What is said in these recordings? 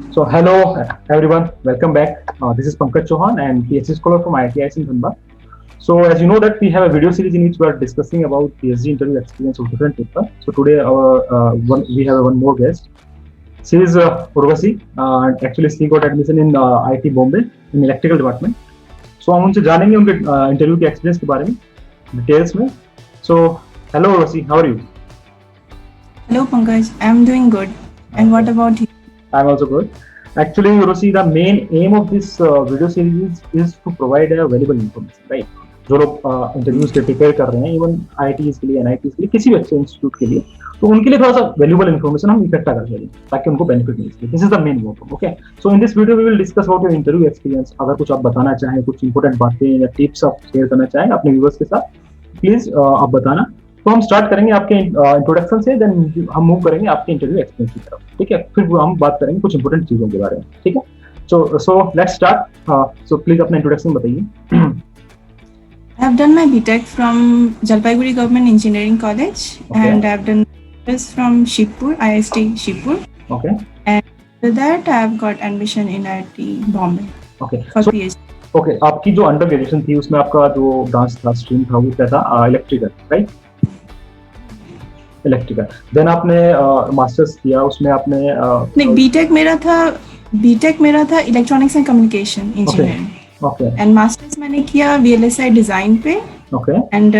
So hello everyone, welcome back. This is Pankaj Chauhan and PhD scholar from IITIC in Dhanbad. So as you know that we have a video series in which we are discussing about PhD interview experience of different people. So today we have one more guest. She is Urvashi and actually she got admission in IIT Bombay in electrical department. So हम उनसे जानेंगे उनके interview के experience के बारे में details में. So hello Urvashi, how are you? Hello Pankaj, I'm doing good. And what about you? I'm also good. Actually, Urosi, the main aim of this video series is to provide a valuable information, right? जो लोग interviews के prepare कर रहे हैं even IITs के लिए NITs के लिए किसी भी अच्छे इंस्टीट्यूट के लिए तो उनके लिए थोड़ा सा वैल्यूबल इन्फॉर्मेशन हम इकट्ठा कर सकें ताकि उनको बेनिफिट मिल सके. This is the main motive. Okay, so in this video we will discuss about your interview experience. अगर कुछ आप बताना चाहें, कुछ इंपॉर्टेंट बातें या टिप्स आप शेयर करना चाहें अपने व्यूअर्स के साथ, प्लीज आप बताना. तो हम स्टार्ट करेंगे आपके इंट्रोडक्शन से, देन हम मूव करेंगे आपके इंटरव्यू एक्सपीरियंस की तरफ. ठीक है, फिर हम बात करेंगे कुछ इंपॉर्टेंट चीजों के बारे में. ठीक है, so let's start. So please अपना इंट्रोडक्शन बताइए. I have done my BTech from Jalpaiguri Government Engineering College, and I have done this from Shibpur, IST Shibpur. Okay. And after that, I have got admission in IIT Bombay. Okay. For PhD. Okay. आपकी जो under graduation थी उसमें आपका जो branch था, stream था, वो क्या था? Electrical, right? इलेक्ट्रिकल. देन आपने मास्टर्स किया, उसमें आपने नहीं, बीटेक मेरा था electronics and communication engineering. Okay. And masters मैंने किया VLSI डिजाइन पे. ओके. And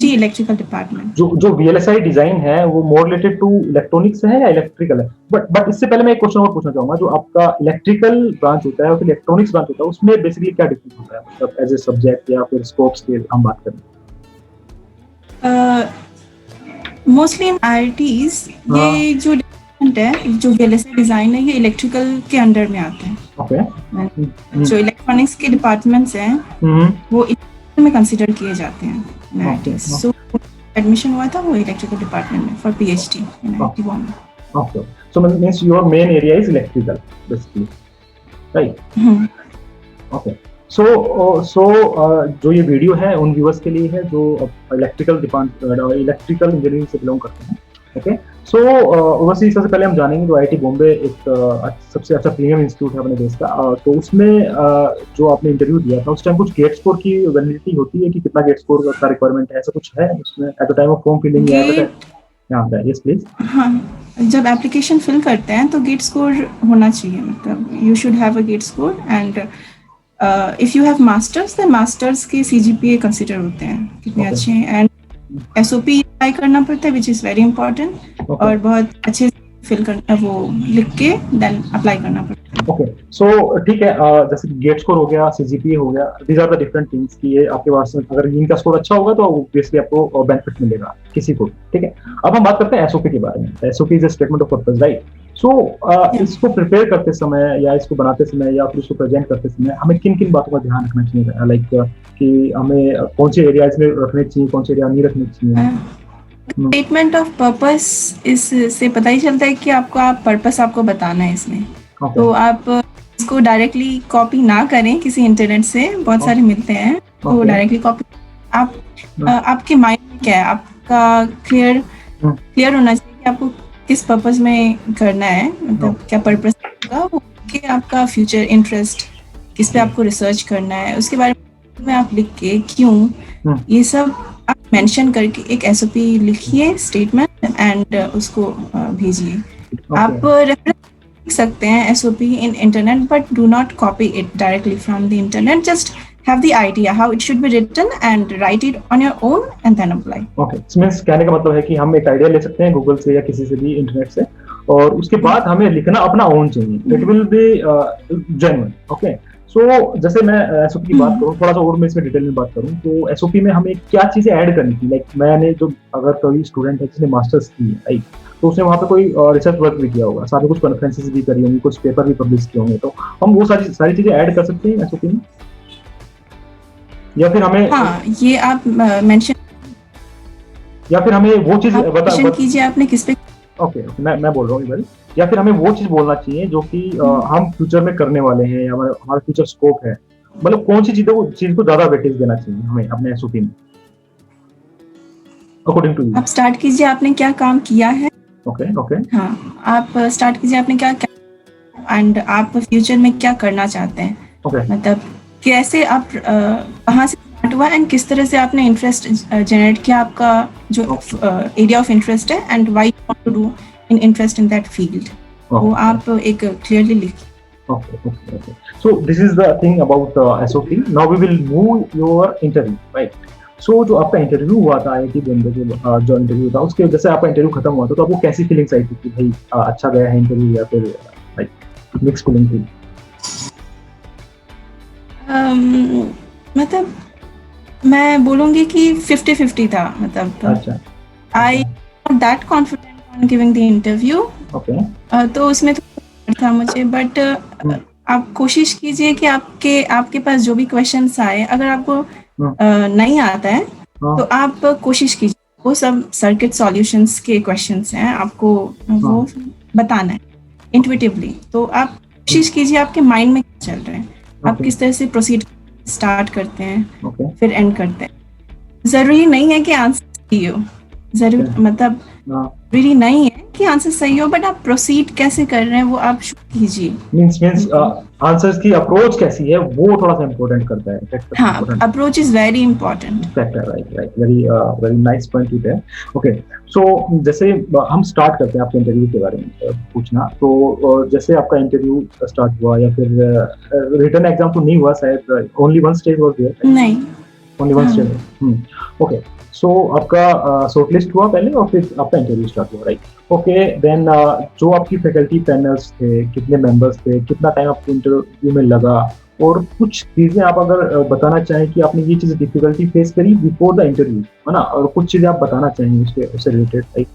electrical department. जो VLSI डिजाइन है वो मोर रिलेटेड टू इलेक्ट्रॉनिक्स है या इलेक्ट्रिकल है? बट इससे पहले मैं एक क्वेश्चन और पूछना चाहूंगा. जो आपका इलेक्ट्रिकल ब्रांच होता है और इलेक्ट्रॉनिक्स ब्रांच होता है उसमें बेसिकली क्या डिफरेंस होता है, मतलब एज ए सब्जेक्ट या फिर स्कोप्स के हम बात करें? मोस्टली इन IITs ये जो डिपार्टमेंट है, जो VLSI डिजाइन है, ये इलेक्ट्रिकल के अंडर में आता है. ओके. जो इलेक्ट्रॉनिक्स के डिपार्टमेंट्स हैं वो इलेक्ट्रिकल में कंसीडर किए जाते हैं इन IITs. सो एडमिशन हुआ था वो इलेक्ट्रिकल डिपार्टमेंट में for PhD in IIT Bombay. Okay, so means your main area is electrical basically, right? Okay. So जो ये वीडियो है उन व्यूअर्स के लिए है जो इलेक्ट्रिकल इंजीनियरिंग से बिलोंग करते हैं. ओके. सो वैसे सबसे पहले हम जानेंगे जो IIT बॉम्बे एक सबसे अच्छा प्रीमियम इंस्टीट्यूट है अपने देश का. तो उसमें जो आपने इंटरव्यू दिया था उस टाइम कुछ गेट स्कोर की वैलिडिटी होती है कि कितना गेट स्कोर का रिक्वायरमेंट है, ऐसा कुछ है उसमें at the time of form filling? Yes please. हाँ, जब एप्लीकेशन फिल करते हैं तो गेट स्कोर होना चाहिए. मतलब you should have a GATE score. And if you have masters, तो मास्टर्स के CGPA कंसीडर होते हैं कितने अच्छे हैं. एंड SOP अप्लाई करना पड़ता है, विच इज वेरी इंपॉर्टेंट. और बहुत अच्छे से फिल करना, वो लिख के देन अप्लाई करना पड़ता है. ओके. सो ठीक है, जैसे गेट स्कोर हो गया, CGPA हो गया, these are the different things कि ये आपके पास अगर इनका स्कोर अच्छा होगा तो ऑब्वियसली आपको बेनिफिट मिलेगा किसी को. ठीक है, अब हम बात करते हैं SOP के बारे में. SOP is a statement of purpose, right? So इसको प्रिपेयर करते समय या इसको बनाते समय या फिर इसको प्रेजेंट करते समय हमें किन किन बातों का ध्यान रखना चाहिए, लाइक कि हमें कौन से एरियाज में रखने चाहिए, कौन से एरिया नहीं रखने चाहिए? स्टेटमेंट ऑफ पर्पस इससे पता ही चलता है कि आपका पर्पस आपको बताना है इसमें. तो आप इसको डायरेक्टली कॉपी ना करें किसी इंटरनेट से, बहुत सारे मिलते हैं. तो डायरेक्टली कॉपी आप आपके माइंड में क्या है, आपका क्लियर होना चाहिए कि आपको किस पर्पस में करना है. मतलब क्या पर्पस होगा वो, कि आपका फ्यूचर इंटरेस्ट किस पे आपको रिसर्च करना है, उसके बारे में आप लिख के क्यों ये सब आप मेंशन करके एक SOP लिखिए, स्टेटमेंट, एंड उसको भेजिए. आप रेफरेंस लिख सकते हैं SOP in internet, but do not copy it directly from the internet. Just have the idea how it should be written and write it on your own and then apply. Okay, so means कहने का मतलब है कि हम एक idea ले सकते हैं गूगल से या किसी से भी, इंटरनेट से, और उसके बाद हमें लिखना अपना ओन चाहिए. It will be genuine. Okay. So जैसे मैं SOP की बात करूँ, थोड़ा सा और मैं इसमें डिटेल में बात करूँ, तो SOP में हमें क्या चीजें ऐड करनी थी. लाइक मैंने जो, अगर कोई स्टूडेंट है जिसने मास्टर्स की है, राइट, तो उसने वहाँ पे कोई रिसर्च वर्क भी किया होगा, साथ में कुछ कॉन्फ्रेंसेस भी करी होंगी, कुछ पेपर भी पब्लिश किए होंगे, तो हम वो सारी चीजें ऐड कर सकते हैं SOP में, या फिर हमें ये आप मेंशन, या फिर हमें वो चीज बता कीजिए आपने किस पे. ओके, मैं बोल रहा हूँ इधर, या फिर हमें वो चीज बोलना चाहिए जो कि हम फ्यूचर में करने वाले हैं या हमारा फ्यूचर स्कोप है. मतलब कौन सी चीज को ज्यादा वेटेज देना चाहिए हमें अपने SOP में अकॉर्डिंग टू यू? आप स्टार्ट कीजिए आपने क्या काम किया है. ओके. हाँ, आप स्टार्ट कीजिए आपने क्या एंड आप फ्यूचर में क्या करना चाहते हैं, मतलब कैसे आप कहाँ से स्टार्ट हुआ एंड किस तरह से आपने इंटरेस्ट जनरेट किया, आपका जो एरिया ऑफ इंटरेस्ट है and why you want to do in interest in that field, वो आप एक क्लियरली लिखिए. Okay. So this is the thing about SOP. Now we will move your interview, right? So जो आपका interview हुआ था IIT Bombay जो इंटरव्यू था, उसके जैसे आपका इंटरव्यू खत्म हुआ था तो आपको कैसी फीलिंग्स आई थी कि भाई अच्छा गया है इंटरव्यू या फिर लाइक मिक्स फीलिंग थी? मतलब मैं बोलूँगी कि 50-50 था. मतलब अच्छा, I not that confident on giving the interview. तो उसमें था मुझे, बट आप कोशिश कीजिए कि आपके पास जो भी क्वेश्चंस आए, अगर आपको नहीं आता है तो आप कोशिश कीजिए, वो सब सर्किट सॉल्यूशंस के क्वेश्चंस हैं, आपको वो बताना है इंट्यूटिवली. तो आप कोशिश कीजिए आपके माइंड में क्या चल रहा है, आप किस तरह से प्रोसीड स्टार्ट करते हैं फिर एंड करते हैं. जरूरी नहीं है कि आंसर सही हो, मतलब जरूरी नहीं है कि आंसर सही हो, बट आप प्रोसीड कैसे कर रहे हैं वो आप कीजिए. मींस आंसर्स की अप्रोच कैसी है वो थोड़ा सा इम्पोर्टेंट करता है. हाँ, approach is very important factor. Right. Very nice point you there. Okay, so जैसे हम स्टार्ट करते हैं आपके इंटरव्यू के बारे में पूछना. तो जैसे आपका इंटरव्यू स्टार्ट हुआ या फिर रिटन एग्जाम तो नहीं हुआ शायद, only one stage was there? नहीं, only one stage. Okay, so आपका शॉर्टलिस्ट हुआ पहले और फिर आपका इंटरव्यू स्टार्ट हुआ, राइट? ओके, देन जो आपकी फैकल्टी पैनल्स थे, कितने मेंबर्स थे, कितना टाइम आपको इंटरव्यू में लगा, और कुछ चीजें आप अगर बताना चाहें कि आपने ये चीज डिफिकल्टी फेस करी बिफोर द इंटरव्यू, है ना, और कुछ चीजें आप बताना चाहेंगे उससे रिलेटेड, राइट?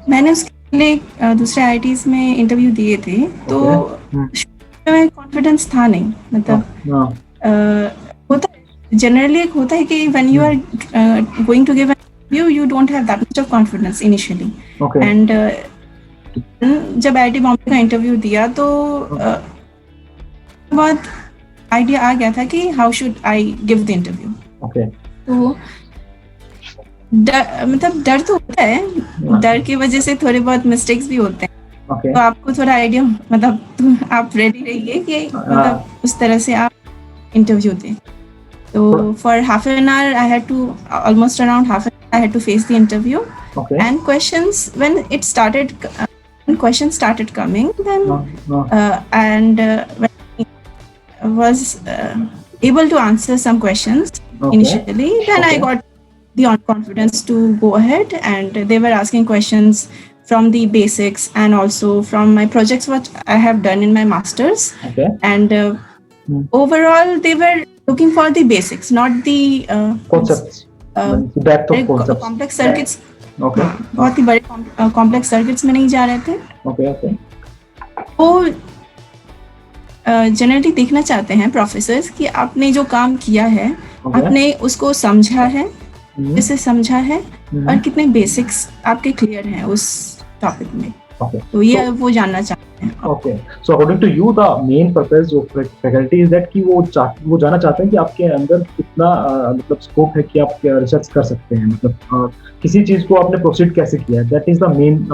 मैंने उसके लिए दूसरे IITs में इंटरव्यू दिए थे, तो कॉन्फिडेंस था नहीं. मतलब होता जनरली एक होता है कि when you are going to give an interview you don't have that much of confidence initially. And जब IIT बॉम्बे का इंटरव्यू दिया तो बहुत आइडिया आ गया था कि how should I give the interview. तो मतलब डर तो होता है, डर की वजह से थोड़े बहुत मिस्टेक्स भी होते हैं. तो आपको थोड़ा आइडिया, मतलब आप रेडी रहिए कि मतलब उस तरह से आप इंटरव्यू दें. So for half an hour, I had to almost around half an hour I had to face the interview. And questions when questions started coming, then and when I was able to answer some questions initially, then I got the confidence to go ahead, and they were asking questions from the basics and also from my projects what I have done in my masters. And overall they were looking for the basics, not the concepts, depth of concepts, complex circuits. बहुत ही बड़े complex circuits में नहीं जा रहे थे. वो generally देखना चाहते हैं प्रोफेसर्स कि आपने जो काम किया है, आपने उसको समझा है, इसे समझा है, और कितने बेसिक्स आपके क्लियर हैं उस टॉपिक में. तो ये वो जानना चाहते हैं. So according to you, the main purpose of faculty is that कि वो जानना चाहते हैं कि आपके अंदर कितना मतलब स्कोप है कि आप रिसर्च कर सकते हैं, मतलब किसी चीज को आपने प्रोसीड कैसे किया है. That is the main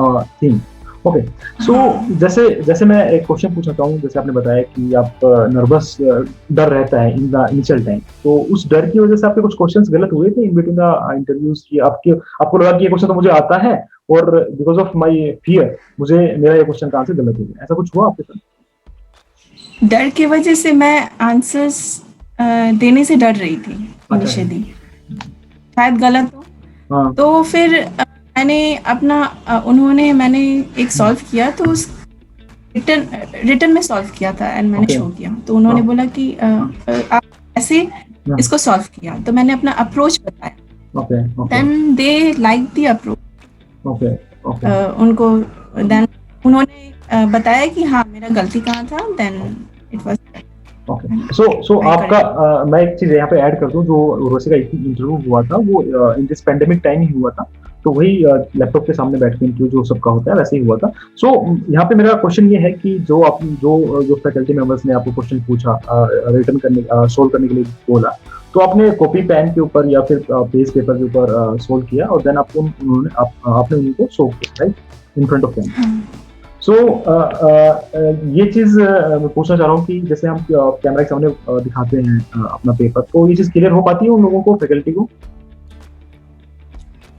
thing. Okay, so जैसे मैं एक क्वेश्चन पूछना चाहूँ. जैसे आपने बताया कि आप नर्वस डर रहता है इन द इनिशियल टाइम, तो उस डर की वजह से आपके कुछ क्वेश्चंस गलत हुए थे इन बिटवीन द इंटरव्यूज की? आपको लगा कि ये क्वेश्चन तो मुझे आता है और बिकॉज ऑफ माय फियर मुझे मेरा ये क्वेश्चन का आंसर गलत हो गया, ऐसा कुछ हुआ आपके साथ? डर की वजह से मैं आंसर्स देने से डर रही थी इनिशियली, शायद गलत हो. तो फिर मैंने मैंने एक सॉल्व किया, तो उस रिटन में सॉल्व किया था एंड मैंने शो किया. तो उन्होंने बोला कि आप ऐसे इसको सॉल्व किया, तो मैंने अपना अप्रोच बताया. Then they like the approach. उनको देन उन्होंने बताया कि हाँ मेरा गलती कहाँ था. देन इट वाज सो आपका मैं एक चीज यहाँ पे ऐड कर दूं, जो उर्वशी का इंटरव्यू हुआ था वो इन दिस पेंडेमिक टाइम ही हुआ था, तो वही लैपटॉप के सामने बैठ के इंटरव्यू जो सबका होता है वैसे ही हुआ था. सो यहाँ पे मेरा क्वेश्चन ये है कि जो फैकल्टी मेंबर्स ने आपको क्वेश्चन पूछा, रिटर्न करने सोल्व करने के लिए बोला, तो आपने कॉपी पेन के ऊपर या फिर पेज पेपर के ऊपर सोल्व किया और देन आपने उनको शो किया, right, in front of them. So ये चीज मैं पूछना चाह रहा हूँ कि जैसे हम कैमरा के सामने दिखाते हैं अपना पेपर, तो ये चीज क्लियर हो पाती है उन लोगों को, फैकल्टी को?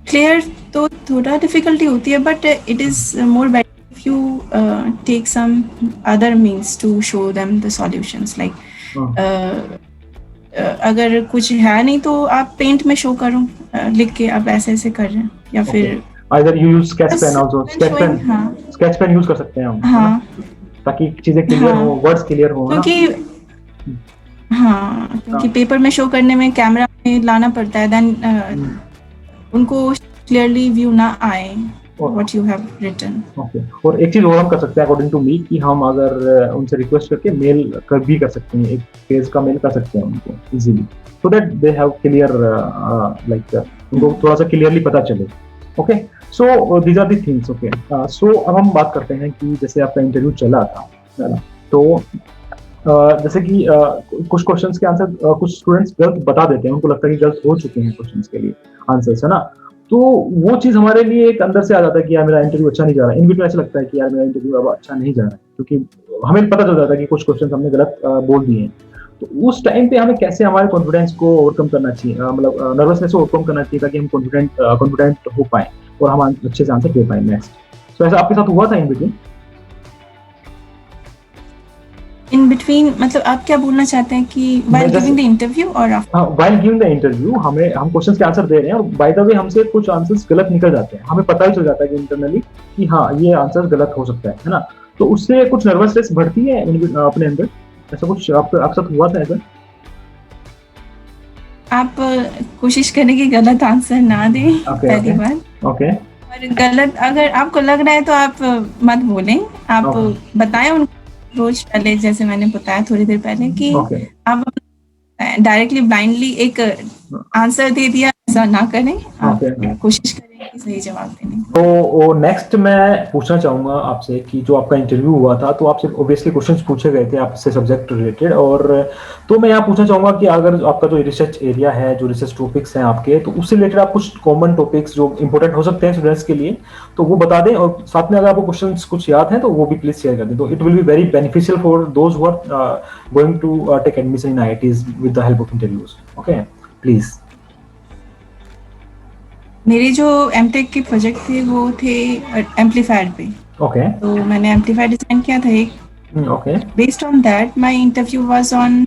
क्लियर तो थोड़ा डिफिकल्टी होती है, but it is more better if you take some other means to show them the solutions, like अगर कुछ है नहीं तो आप पेंट में शो करो, लिख के आप ऐसे ऐसे कर रहे हैं, या फिर either you use sketch pen also, sketch pen use कर सकते हैं हम, हाँ, ताकि चीजें क्लियर हो, वर्ड्स क्लियर हो, क्योंकि क्योंकि पेपर में शो करने में कैमरा में लाना पड़ता है, देन उनको क्लियरली व्यू ना आए what you have written. Okay. और एक चीज और हम कर सकते हैं अकॉर्डिंग टू मी, कि हम अगर उनसे रिक्वेस्ट करके मेल भी कर सकते हैं, एक पेज का मेल कर सकते हैं उनको easily, so that they have clear, like उनको थोड़ा सा क्लियरली पता चले। Okay, so these are the things. Okay, so अब हम बात करते हैं कि जैसे आपका इंटरव्यू चला था, है ना, तो जैसे कि कुछ क्वेश्चंस के आंसर कुछ स्टूडेंट्स गलत बता देते हैं, उनको लगता है कि गलत हो चुके हैं क्वेश्चंस के लिए आंसर्स, है ना, तो वो चीज हमारे लिए एक अंदर से आ जाता है कि यार मेरा इंटरव्यू अच्छा नहीं जा रहा है, इन बिटवीन ऐसा लगता है कि यार मेरा इंटरव्यू अब अच्छा नहीं जा रहा है, क्योंकि हमें पता चल जाता है कि कुछ क्वेश्चन हमने गलत बोल दिए हैं। तो उस टाइम पे हमें कैसे हमारे कॉन्फिडेंस को ओवरकम करना चाहिए, मतलब नर्वसनेस को ओवरकम करना चाहिए, ताकि हम कॉन्फिडेंट हो पाए और हम अच्छे से आंसर दे पाए नेक्स्ट। सो ऐसा आपके साथ हुआ था इन बिटवीन? इन बिटवीन मतलब आप क्या बोलना चाहते हैं कि while giving the interview और while giving the interview हम क्वेश्चंस के आंसर दे रहे हैं और बाय द वे हमसे कुछ आंसर्स गलत निकल जाते हैं, हमें पता ही चल जाता है कि इंटरनली कि हाँ ये आंसर गलत हो सकता है ना, तो उससे कुछ नर्वसनेस बढ़ती है अपने अंदर, ऐसा कुछ आपके साथ हुआ था ऐसा? आप कोशिश करें कि गलत आंसर ना दें, पहली बात। ओके, और गलत अगर आपको लग रहा है तो आप मत बोलें, आप बताएं उनको रोज पहले, जैसे मैंने बताया थोड़ी देर पहले कि आप डायरेक्टली ब्लाइंडली एक आंसर दे दिया, ऐसा ना करें, आप कोशिश करें कि सही जवाब देने। तो नेक्स्ट मैं पूछना चाहूंगा आपसे कि जो आपका इंटरव्यू हुआ था, तो आपसे ऑब्वियसली क्वेश्चंस पूछे गए थे आपसे सब्जेक्ट रिलेटेड, और तो मैं यहाँ पूछना चाहूंगा कि अगर आपका जो रिसर्च एरिया है, जो रिसर्च टॉपिक्स हैं आपके, तो उससे रिलेटेड आप कुछ कॉमन टॉपिक्स जो इंपॉर्टेंट हो सकते हैं स्टूडेंट्स के लिए, तो वो बता दें, और साथ में अगर आपको क्वेश्चंस कुछ याद हैं तो वो भी प्लीज शेयर कर दें, तो it will be very beneficial for those who are going to take admission in IITs with the help of interviews. Okay, please. मेरे जो एमटेक के प्रोजेक्ट थे वो थे एम्पलीफायर पे। ओके, तो मैंने एम्पलीफायर डिजाइन किया था एक। Okay, based on that my interview was on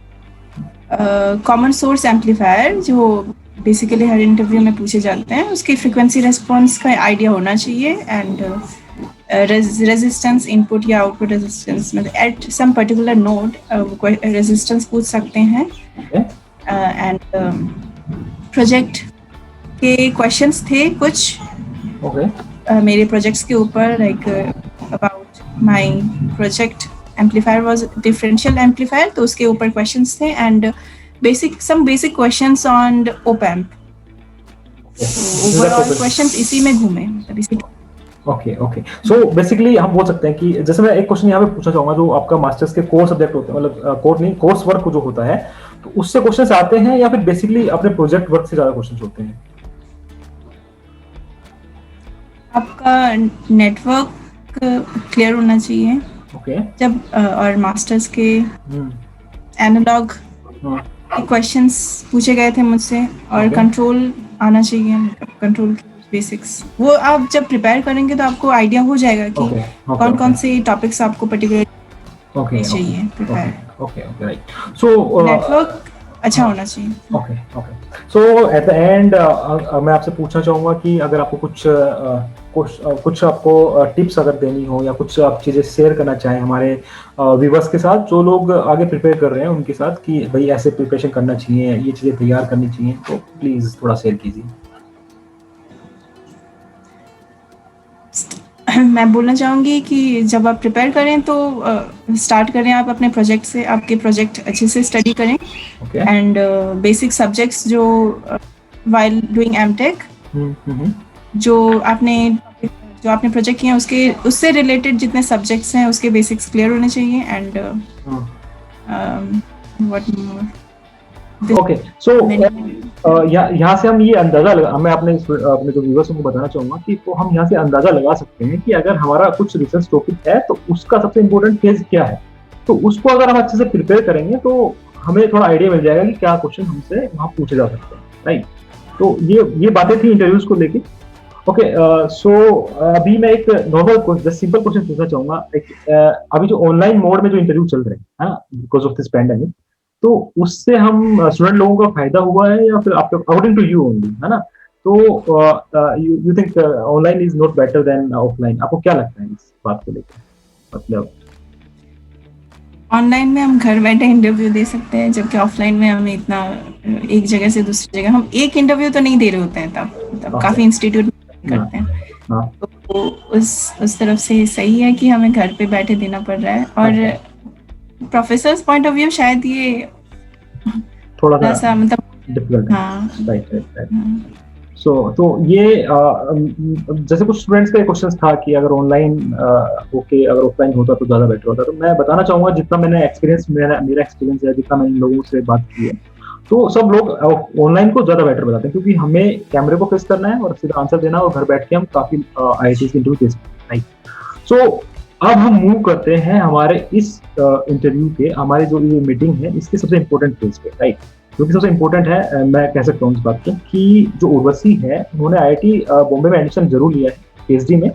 common source amplifier, जो बेसिकली हर इंटरव्यू में पूछे जाते हैं, उसकी फ्रीक्वेंसी रेस्पॉन्स का आइडिया होना चाहिए, and resistance input or output resistance, मतलब at some particular node resistance पूछ सकते हैं, एंड प्रोजेक्ट के क्वेश्चंस थे कुछ मेरे प्रोजेक्ट्स के ऊपर, like about my project amplifier was differential amplifier, तो उसके ऊपर क्वेश्चंस थे, and some basic questions on op-amp. Overall questions इसी में घूमे, मतलब इसी। ओके, सो बेसिकली हम बोल सकते हैं कि जैसे मैं एक क्वेश्चन यहाँ पे पूछना चाहूंगा, जो आपका मास्टर्स के कोर सब्जेक्ट होते हैं, मतलब कोर नहीं, कोर्स वर्क जो होता है, तो उससे क्वेश्चंस आते हैं या फिर बेसिकली अपने प्रोजेक्ट वर्क से ज्यादा क्वेश्चंस होते हैं? आपका नेटवर्क क्लियर होना चाहिए, जब और मास्टर्स के एनालॉग क्वेश्चंस पूछे गए थे मुझसे, और कंट्रोल आना चाहिए, कंट्रोल बेसिक्स। वो आप जब प्रिपेयर करेंगे तो आपको आइडिया हो जाएगा कि कौन कौन से टॉपिक्स आपको पर्टिकुलर चाहिए प्रिपेयर। राइट, सो नेटवर्क अच्छा होना चाहिए। Okay, so at the end मैं आपसे पूछना चाहूंगा कि अगर आपको कुछ आपको टिप्स अगर देनी हो, या कुछ आप चीजें शेयर करना चाहें हमारे व्यूअर्स के साथ, जो लोग आगे प्रिपेयर कर रहे हैं उनके साथ, कि भाई ऐसे प्रिपरेशन करना चाहिए, ये चीजें तैयार करनी चाहिए, तो प्लीज थोड़ा शेयर कीजिए। मैं बोलना चाहूँगी कि जब आप प्रिपेयर करें तो स्टार्ट करें आप अपने प्रोजेक्ट से, आपके प्रोजेक्ट अच्छे से स्टडी करें, एंड बेसिक सब्जेक्ट्स जो वाइल डूइंग एमटेक, जो आपने प्रोजेक्ट किया उससे रिलेटेड जितने सब्जेक्ट्स हैं उसके बेसिक्स क्लियर होने चाहिए, एंड व्हाट मोर। ओके, सो यहाँ से हम ये अंदाजा लगा, मैं अपने जो व्यूअर्स को बताना चाहूंगा कि तो हम यहाँ से अंदाजा लगा सकते हैं कि अगर हमारा कुछ रिसर्च टॉपिक है तो उसका सबसे इम्पोर्टेंट फेज क्या है, तो उसको अगर हम अच्छे से प्रिपेयर करेंगे तो हमें थोड़ा आइडिया मिल जाएगा कि क्या क्वेश्चन हमसे वहाँ पूछे जा सकते हैं, राइट। तो ये बातें थी इंटरव्यूज को लेके। ओके, सो अभी मैं एक नॉर्मल सिंपल क्वेश्चन पूछना चाहूंगा। अभी जो ऑनलाइन मोड में जो इंटरव्यू चल रहे हैं बिकॉज ऑफ दिस पैंडेमिक, तो उससे हम स्टूडेंट लोगों का फायदा हुआ है या फिर आपके अकॉर्डिंग टू यू ओनली, है ना? तो you think online is not better than offline, आपको क्या लगता है इस बात को लेकर? मतलब ऑनलाइन में हम घर बैठे इंटरव्यू दे सकते हैं, जबकि ऑफलाइन में हमें इतना एक जगह से दूसरी जगह हम एक इंटरव्यू तो नहीं दे रहे होते हैं तब काफी इंस्टीट्यूट करते हैं। तो उस तरफ से सही है कि हमें घर पे बैठे देना पड़ रहा है। और प्रोफेसर्स पॉइंट ऑफ व्यू शायद ये थोड़ा सा मतलब डिफिकल्ट है। राइट। सो तो ये जैसे कुछ स्टूडेंट्स का क्वेश्चन था कि अगर ऑनलाइन होके अगर ऑफलाइन होता तो ज्यादा बेटर होता, तो मैं बताना चाहूंगा जितना मैंने एक्सपीरियंस मेरा एक्सपीरियंस है, जितना मैंने लोगों से बात की है, तो सब लोग ऑनलाइन को ज्यादा बेटर बताते हैं, क्योंकि हमें कैमरे को फेस करना है और सीधा आंसर देना है और घर बैठ के हम काफी IIT की इंटरव्यू दे सकते हैं। सो अब हम मूव करते हैं हमारे इस इंटरव्यू के, हमारे जो ये मीटिंग है इसके सबसे इंपॉर्टेंट फेज पे, राइट। क्योंकि सबसे इंपॉर्टेंट है, मैं कह सकता हूँ इस बात को कि जो उर्वशी है उन्होंने IIT बॉम्बे में एडमिशन जरूर लिया है PhD में,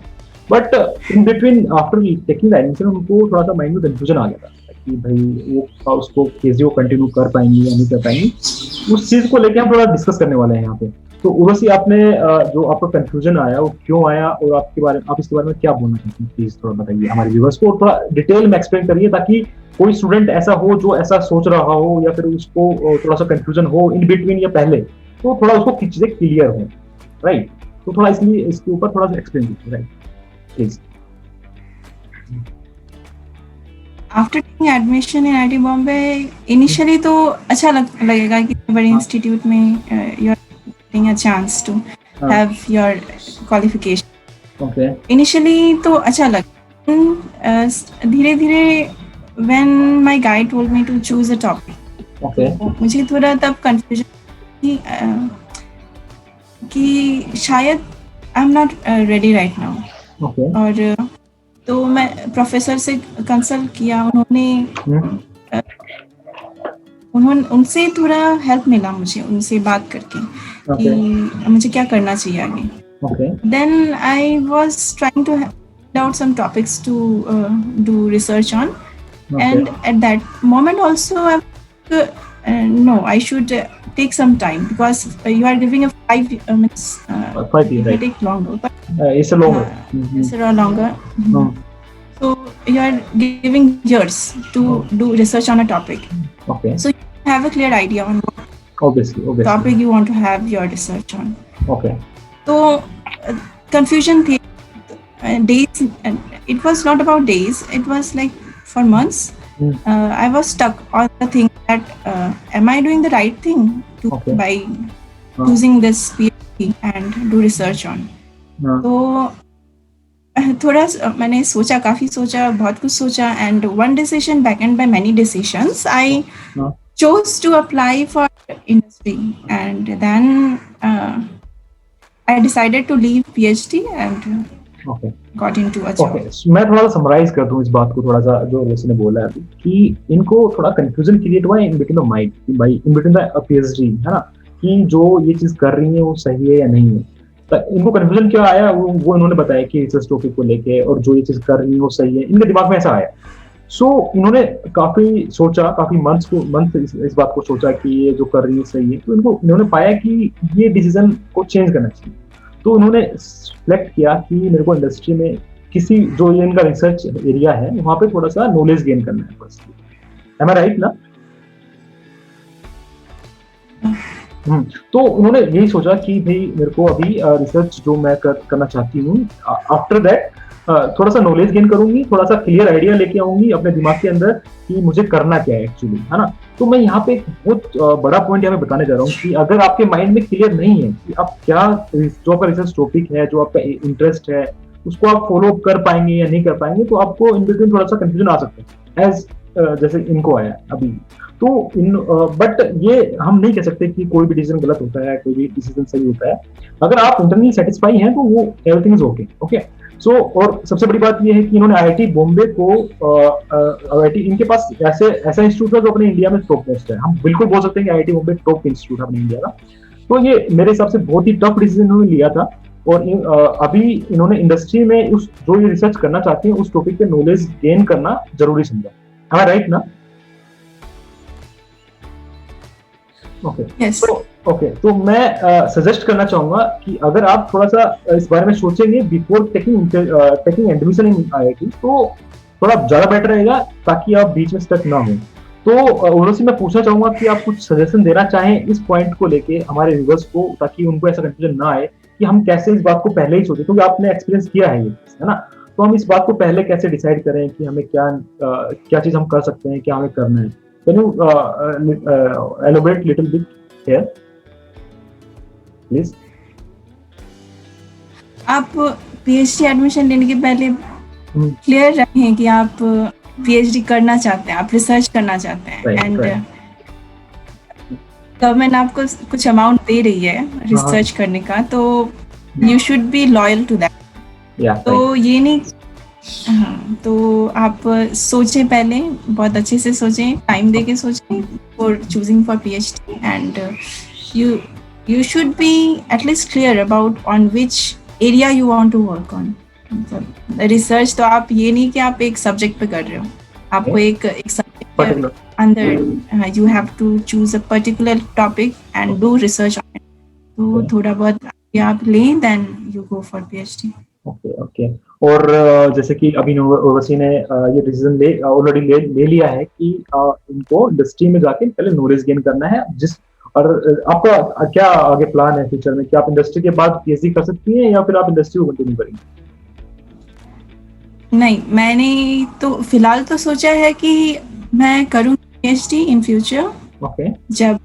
but in between after taking the admission उनको थोड़ा सा माइंड में कंफ्यूजन आ गया था कि भाई वो उसको PhD को कंटिन्यू कर पाएंगे या नहीं कर पाएंगे। उस चीज को लेके हम थोड़ा डिस्कस करने वाले हैं यहाँ पे। तो उर्वशी, आपने जो आपका कंफ्यूजन आया वो क्यों आया और आप इसके बारे में क्या बोलना चाहते हैं, प्लीज थोड़ा बताइए हमारे व्यूअर्स को, थोड़ा डिटेल में एक्सप्लेन करिए ताकि कोई स्टूडेंट ऐसा हो जो ऐसा सोच रहा हो या फिर उसको थोड़ा सा कंफ्यूजन हो इन बिटवीन या पहले, तो थोड़ा उसको चीजें क्लियर हो, राइट। तो थोड़ा इसलिए इसके ऊपर थोड़ा सा एक्सप्लेन कीजिए, right please. After taking admission in IIT Bombay, initially तो अच्छा लगेगा कि बड़े इंस्टीट्यूट में you are getting a chance to have your qualification. Okay, initially तो अच्छा लगा, धीरे धीरे when my guide told me to choose a topic, okay, मुझे थोड़ा तब confusion कि शायद I am not ready right now. okay, और तो मैं प्रोफेसर से कंसल्ट किया, उनसे थोड़ा हेल्प मिला मुझे, उनसे बात करके कि मुझे क्या करना चाहिए आगे। Then I was trying to find out some topics to do research on. And at that moment also no, I should take some time because you are giving a 5 minutes 5 years, right? Take longer, but it's a longer, it's a longer. So you are giving years to do research on a topic. Okay, so you have a clear idea on what obviously topic you want to have your research on. Okay, so confusion thi days, and it was not about days, it was like for months. I was stuck on the thing that am I doing the right thing by choosing this PhD and do research on. तो थोड़ा मैंने सोचा, काफी सोचा, बहुत कुछ सोचा, and one decision backed by many decisions, I chose to apply for industry, and then I decided to leave PhD and got into a job. मैं थोड़ा सा समराइज कर दूं इस बात को, थोड़ा सा जो उर्वशी ने बोला है कि इनको थोड़ा कंफ्यूजन क्रिएट हुआ है इन बिटवीन द माइंड, कि भाई इन बिटवीन द PhD, है ना, कि जो ये चीज कर रही है वो सही है या नहीं है। तो इनको कंफ्यूजन क्या आया वो इन्होंने बताया कि इस टॉपिक को लेके, और जो ये चीज कर रही है वो सही है, इनके दिमाग में ऐसा आया। सो इन्होंने काफी सोचा, काफी मंथ इस बात को सोचा कि ये जो कर रही है सही है, तो इन्होंने पाया कि ये डिसीजन को चेंज करना चाहिए। तो उन्होंने सिलेक्ट किया कि मेरे को इंडस्ट्री में किसी जो ये इनका रिसर्च एरिया है वहां पे थोड़ा सा नॉलेज गेन करना है बस। एम आई राइट ना? तो उन्होंने यही सोचा कि भाई मेरे को अभी रिसर्च जो मैं करना चाहती हूँ, आफ्टर दैट थोड़ा सा नॉलेज गेन करूंगी, थोड़ा सा क्लियर आइडिया लेके आऊंगी अपने दिमाग के अंदर कि मुझे करना क्या है एक्चुअली, है ना। तो मैं यहाँ पे एक बहुत बड़ा पॉइंट यहाँ पे बताने जा रहा हूँ कि अगर आपके माइंड में क्लियर नहीं है कि आप क्या, जो आपका रिसर्च टॉपिक है, जो आपका इंटरेस्ट है, उसको आप फॉलो कर पाएंगे या नहीं कर पाएंगे, तो आपको इन बिटवीन थोड़ा सा कंफ्यूजन आ सकता है। एज जैसे इनको आया अभी, तो इन बट ये हम नहीं कह सकते कि कोई भी डिसीजन गलत होता है, कोई भी डिसीजन सही होता है। अगर आप इंटरनली सेटिस्फाई हैं तो वो एवरीथिंग इज ओके। ओके, सो और सबसे बड़ी बात ये है कि इन्होंने आईआईटी बॉम्बे को आईआईटी, इनके पास ऐसा इंस्टीट्यूट है जो अपने इंडिया में टॉप मोस्ट है। हम बिल्कुल बोल सकते हैं कि आईआईटी बॉम्बे टॉप इंस्टीट्यूट है अपने इंडिया का। तो ये मेरे हिसाब से बहुत ही टफ डिसीजन इन्होंने लिया था। और अभी इन्होंने इंडस्ट्री में उस जो ये रिसर्च करना चाहती है उस टॉपिक पे नॉलेज गेन करना जरूरी समझा। हाँ, राइट ना? Okay, Yes. तो मैं सजेस्ट करना चाहूंगा कि अगर आप थोड़ा सा इस बारे में सोचेंगे बिफोर टेकिंग एडमिशन इन आईआईटी, तो थोड़ा ज्यादा बेटर रहेगा, ताकि आप बीच में स्टक ना हो। तो उर्वशी, मैं पूछना चाहूंगा कि आप कुछ सजेशन देना चाहें इस पॉइंट को लेके हमारे व्यूअर्स को, ताकि उनको ऐसा कंफ्यूजन ना आए कि हम कैसे इस बात को पहले ही सोचें, क्योंकि आपने एक्सपीरियंस किया है ये, है ना? तो हम इस बात को पहले कैसे डिसाइड करें कि हमें क्या चीज हम कर सकते हैं, क्या हमें करना है। Can you elaborate little bit here please? आप पीएचडी एडमिशन लेने के पहले क्लियर रहें कि आप पीएचडी करना चाहते हैं, आप रिसर्च करना चाहते हैं, एंड गवर्नमेंट आपको कुछ अमाउंट दे रही है रिसर्च करने का, तो you should be loyal to that. तो ये नहीं, हाँ, तो आप सोचें पहले, बहुत अच्छे से सोचें, टाइम दे के सोचें for choosing for PhD, and you should be at least clear about on which area you want to work on. Research तो आप ये नहीं कि आप एक सब्जेक्ट पे कर रहे हो, आपको एक सब्जेक्ट के अंदर you have to choose a particular topic and do research on it. तो थोड़ा बहुत आप लें, then you go for PhD. Okay. और जैसे कि अभी उर्वशी ने ये डिसीजन ऑलरेडी ले लिया है कि इनको इंडस्ट्री में जाके पहले नॉलेज गेन करना है। और आपका क्या आगे प्लान है फ्यूचर में? क्या आप इंडस्ट्री के बाद पीएचडी कर सकती हैं, या फिर आप इंडस्ट्री को कंटिन्यू करेंगे? नहीं, मैंने तो फिलहाल तो सोचा है कि मैं करूँ पीएचडी इन फ्यूचर। ओके, जब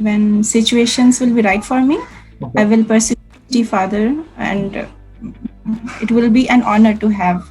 when situations will be right for me, okay. I will pursue PhD further, and it will be an honor to have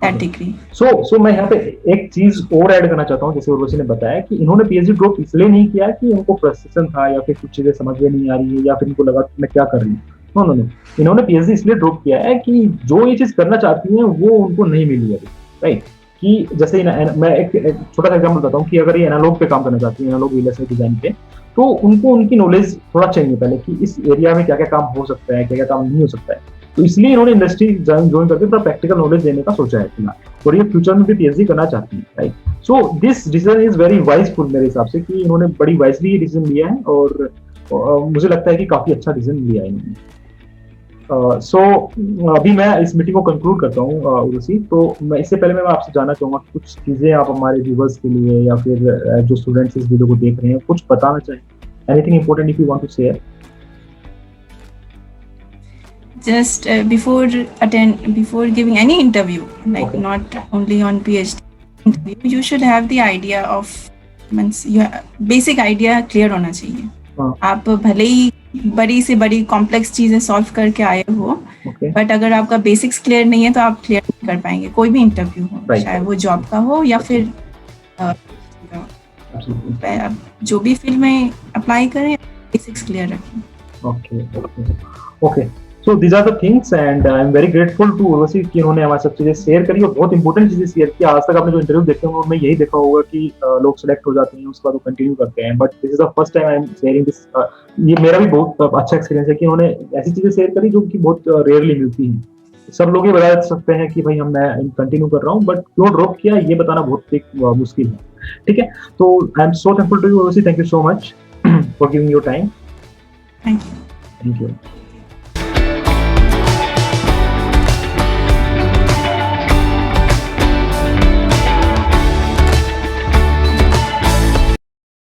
that degree. So मैं यहाँ पे एक चीज और ऐड करना चाहता हूँ। जैसे उर्वशी ने बताया कि इन्होंने पीएचडी ड्रॉप इसलिए नहीं किया कि उनको फ्रस्ट्रेशन था, या फिर कुछ चीजें समझ में नहीं आ रही है, या फिर इनको लगा कि मैं क्या कर रही हूँ। नो, इन्होंने पीएचडी इसलिए ड्रॉप किया है कि जो ये चीज करना चाहती हैं वो उनको नहीं मिली अभी, राइट? कि जैसे मैं एक छोटा सा एग्जाम्पल बताता हूँ कि अगर ये एनालॉग पे काम करना चाहती है, एनालॉग वीएलएसआई डिजाइन पे, तो उनको उनकी नॉलेज थोड़ा चाहिए पहले कि इस एरिया में क्या क्या काम हो सकता है, क्या क्या काम नहीं हो सकता है। तो इसलिए इन्होंने इंडस्ट्री ज्वाइन करके थोड़ा प्रैक्टिकल नॉलेज देने का सोचा है फिलहाल, और ये फ्यूचर में भी पीएचडी करना चाहती है, right? So this decision is very wiseful मेरे हिसाब से, कि इन्होंने बड़ी वाइजली ये डिसीजन लिया है, और मुझे लगता है कि काफी अच्छा डिसीजन लिया है इन्होंने। सो अभी मैं इस मीटिंग को कंक्लूड करता हूँ उर्वशी। तो मैं इससे पहले मैं आपसे जानना चाहूंगा कि कुछ चीजें आप हमारे व्यूवर्स के लिए, या फिर जो स्टूडेंट्स इस वीडियो को देख रहे हैं, कुछ बताना चाहें? Anything important if you want to share? Just before giving any interview, like okay. Not only on PhD interview, you should have the idea of, means basic idea clear होना चाहिए। आप भले ही बड़ी से बड़ी कॉम्प्लेक्स चीजें सॉल्व करके आए हो, बट अगर आपका बेसिक्स क्लियर नहीं है तो आप क्लियर नहीं कर पाएंगे कोई भी इंटरव्यू हो, चाहे वो जॉब का हो या फिर जो भी फील्ड में अप्लाई करें, बेसिक्स क्लियर रखें। Okay, so these are the things, and I am very grateful to Urvashi कि उन्होंने हमारी सब चीजें शेयर करी, और बहुत इंपॉर्टेंट चीजें शेयर की। आज तक आपने जो इंटरव्यू देखे होंगे उनमें यही देखा होगा कि लोग सिलेक्ट हो जाते हैं, उसके बाद वो कंटिन्यू करते हैं, but this is the first time I am sharing this. ये मेरा भी बहुत अच्छा एक्सपीरियंस है कि उन्होंने ऐसी चीजें शेयर करी जो कि बहुत रेयरली मिलती हैं। सब लोग ये बता सकते हैं कि भाई मैं कंटिन्यू कर रहा हूँ, बट क्यों ड्रॉप किया ये बताना बहुत एक मुश्किल है, ठीक है? तो I am so thankful to you Urvashi, thank you so much for giving your time. Thank you.